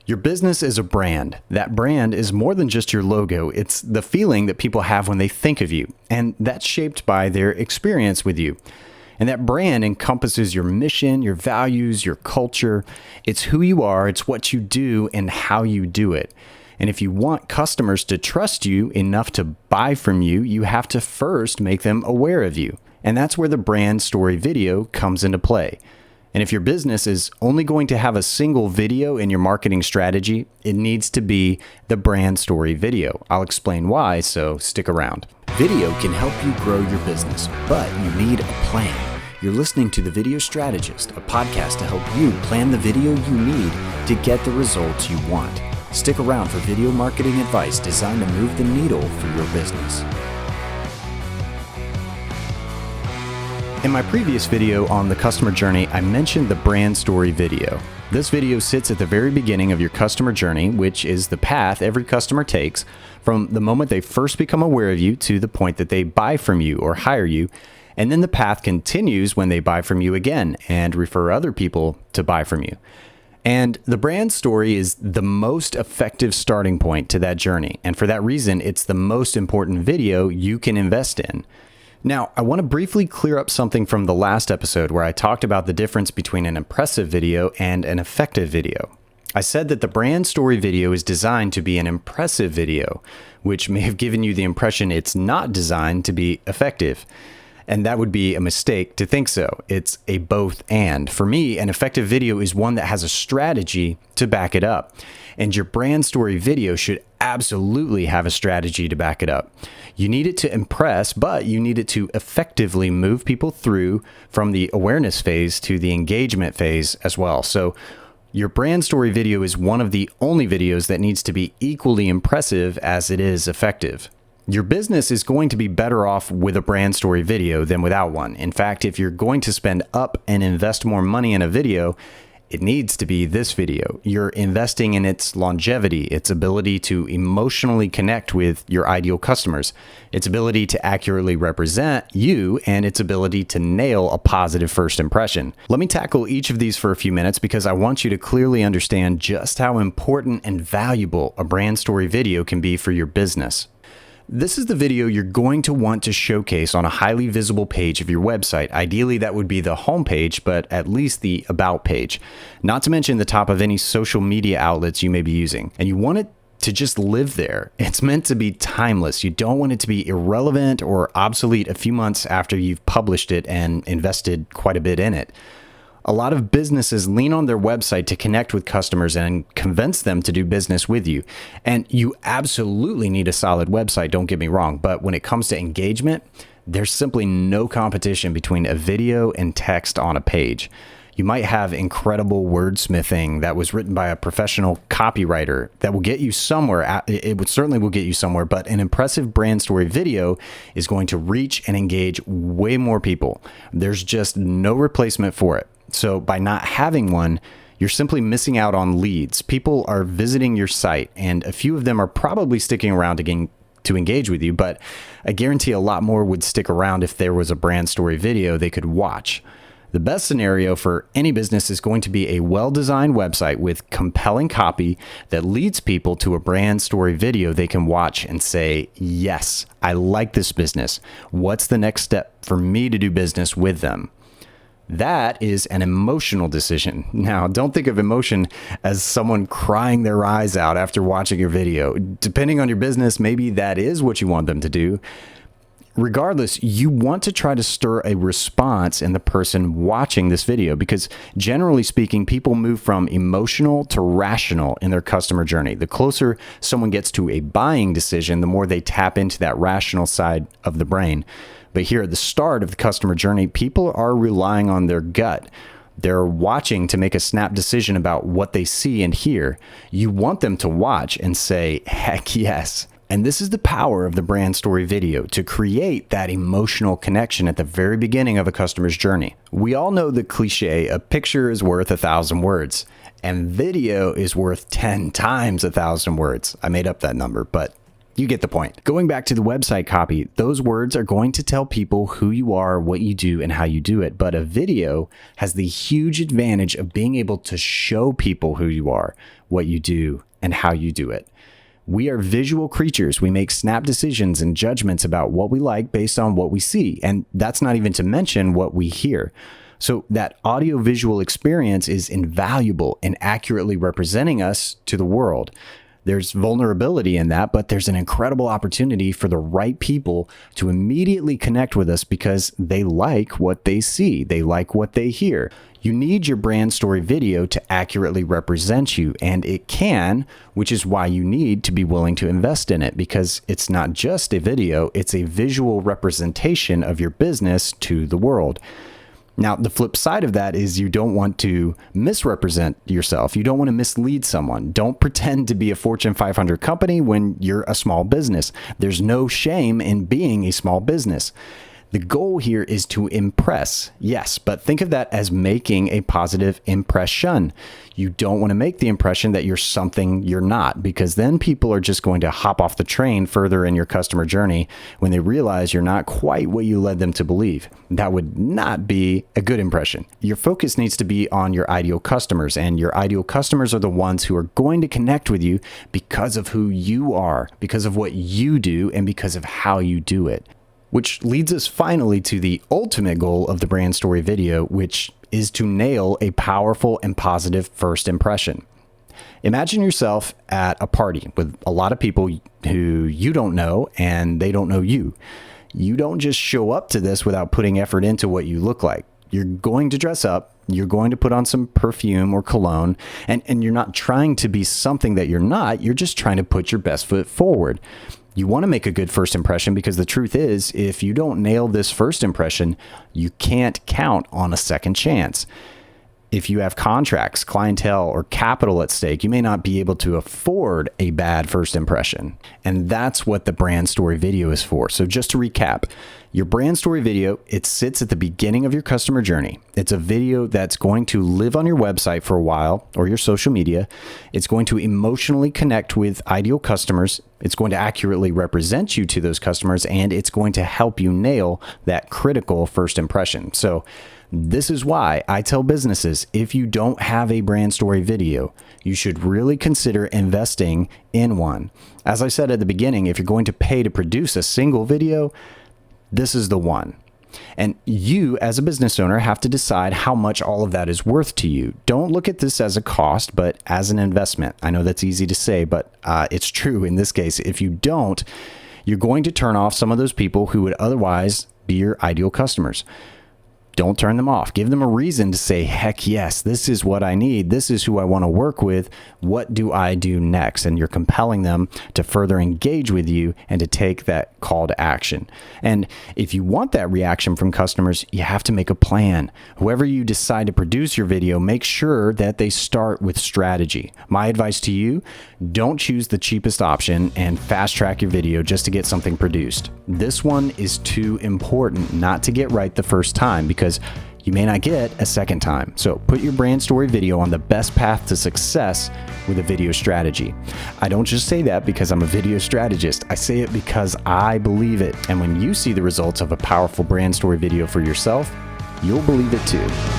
Your business is a brand. That brand is more than just your logo. It's the feeling that people have when they think of you, and that's shaped by their experience with you. And that brand encompasses your mission, your values, your culture. It's who you are, it's what you do, and how you do it. And if you want customers to trust you enough to buy from you, you have to first make them aware of you. And that's where the brand story video comes into play. And if your business is only going to have a single video in your marketing strategy, it needs to be the brand story video. I'll explain why, so stick around. Video can help you grow your business, but you need a plan. You're listening to The Video Strategist, a podcast to help you plan the video you need to get the results you want. Stick around for video marketing advice designed to move the needle for your business. In my previous video on the customer journey, I mentioned the brand story video. This video sits at the very beginning of your customer journey, which is the path every customer takes from the moment they first become aware of you to the point that they buy from you or hire you. And then the path continues when they buy from you again and refer other people to buy from you. And the brand story is the most effective starting point to that journey. And for that reason, it's the most important video you can invest in. Now, I want to briefly clear up something from the last episode where I talked about the difference between an impressive video and an effective video. I said that the brand story video is designed to be an impressive video, which may have given you the impression it's not designed to be effective. And that would be a mistake to think so. It's a both and. For me, an effective video is one that has a strategy to back it up. And your brand story video should absolutely have a strategy to back it up. You need it to impress, but you need it to effectively move people through from the awareness phase to the engagement phase as well. So your brand story video is one of the only videos that needs to be equally impressive as it is effective. Your business is going to be better off with a brand story video than without one. In fact, if you're going to spend up and invest more money in a video, it needs to be this video. You're investing in its longevity, its ability to emotionally connect with your ideal customers, its ability to accurately represent you, and its ability to nail a positive first impression. Let me tackle each of these for a few minutes because I want you to clearly understand just how important and valuable a brand story video can be for your business. This is the video you're going to want to showcase on a highly visible page of your website. Ideally, that would be the home page, but at least the About page. Not to mention the top of any social media outlets you may be using. And you want it to just live there. It's meant to be timeless. You don't want it to be irrelevant or obsolete a few months after you've published it and invested quite a bit in it. A lot of businesses lean on their website to connect with customers and convince them to do business with you. And you absolutely need a solid website, don't get me wrong. But when it comes to engagement, there's simply no competition between a video and text on a page. You might have incredible wordsmithing that was written by a professional copywriter that will get you somewhere. It certainly will get you somewhere, but an impressive brand story video is going to reach and engage way more people. There's just no replacement for it. So by not having one, you're simply missing out on leads. People are visiting your site, and a few of them are probably sticking around to engage with you, but I guarantee a lot more would stick around if there was a brand story video they could watch. The best scenario for any business is going to be a well-designed website with compelling copy that leads people to a brand story video they can watch and say, yes, I like this business. What's the next step for me to do business with them? That is an emotional decision. Now, don't think of emotion as someone crying their eyes out after watching your video. Depending on your business, maybe that is what you want them to do. Regardless, you want to try to stir a response in the person watching this video because generally speaking, people move from emotional to rational in their customer journey. The closer someone gets to a buying decision, the more they tap into that rational side of the brain. But here at the start of the customer journey, people are relying on their gut. They're watching to make a snap decision about what they see and hear. You want them to watch and say, heck yes. And this is the power of the brand story video, to create that emotional connection at the very beginning of a customer's journey. We all know the cliche, a picture is worth 1,000 words, and video is worth 10 times 1,000 words. I made up that number, but You get the point. Going back to the website copy, those words are going to tell people who you are, what you do, and how you do it. But a video has the huge advantage of being able to show people who you are, what you do, and how you do it. We are visual creatures. We make snap decisions and judgments about what we like based on what we see. And that's not even to mention what we hear. So that audio-visual experience is invaluable in accurately representing us to the world. There's vulnerability in that, but there's an incredible opportunity for the right people to immediately connect with us because they like what they see. They like what they hear. You need your brand story video to accurately represent you, and it can, which is why you need to be willing to invest in it, because it's not just a video, it's a visual representation of your business to the world. Now, the flip side of that is you don't want to misrepresent yourself. You don't want to mislead someone. Don't pretend to be a Fortune 500 company when you're a small business. There's no shame in being a small business. The goal here is to impress, yes, but think of that as making a positive impression. You don't want to make the impression that you're something you're not, because then people are just going to hop off the train further in your customer journey when they realize you're not quite what you led them to believe. That would not be a good impression. Your focus needs to be on your ideal customers, and your ideal customers are the ones who are going to connect with you because of who you are, because of what you do, and because of how you do it. Which leads us finally to the ultimate goal of the brand story video, which is to nail a powerful and positive first impression. Imagine yourself at a party with a lot of people who you don't know and they don't know you. You don't just show up to this without putting effort into what you look like. You're going to dress up, you're going to put on some perfume or cologne, and you're not trying to be something that you're not, you're just trying to put your best foot forward. You want to make a good first impression because the truth is, if you don't nail this first impression, you can't count on a second chance. If you have contracts, clientele, or capital at stake, you may not be able to afford a bad first impression. And that's what the brand story video is for. So just to recap, your brand story video, it sits at the beginning of your customer journey. It's a video that's going to live on your website for a while or your social media. It's going to emotionally connect with ideal customers. It's going to accurately represent you to those customers, and it's going to help you nail that critical first impression. So this is why I tell businesses, if you don't have a brand story video, you should really consider investing in one. As I said at the beginning, if you're going to pay to produce a single video, this is the one. And you, as a business owner, have to decide how much all of that is worth to you. Don't look at this as a cost, but as an investment. I know that's easy to say, but it's true in this case. If you don't, you're going to turn off some of those people who would otherwise be your ideal customers. Don't turn them off. Give them a reason to say, heck yes, this is what I need. This is who I want to work with. What do I do next? And you're compelling them to further engage with you and to take that call to action. And if you want that reaction from customers, you have to make a plan. Whoever you decide to produce your video, make sure that they start with strategy. My advice to you, don't choose the cheapest option and fast track your video just to get something produced. This one is too important not to get right the first time, because you may not get a second time. So put your brand story video on the best path to success with a video strategy. I don't just say that because I'm a video strategist. I say it because I believe it. And when you see the results of a powerful brand story video for yourself, you'll believe it too.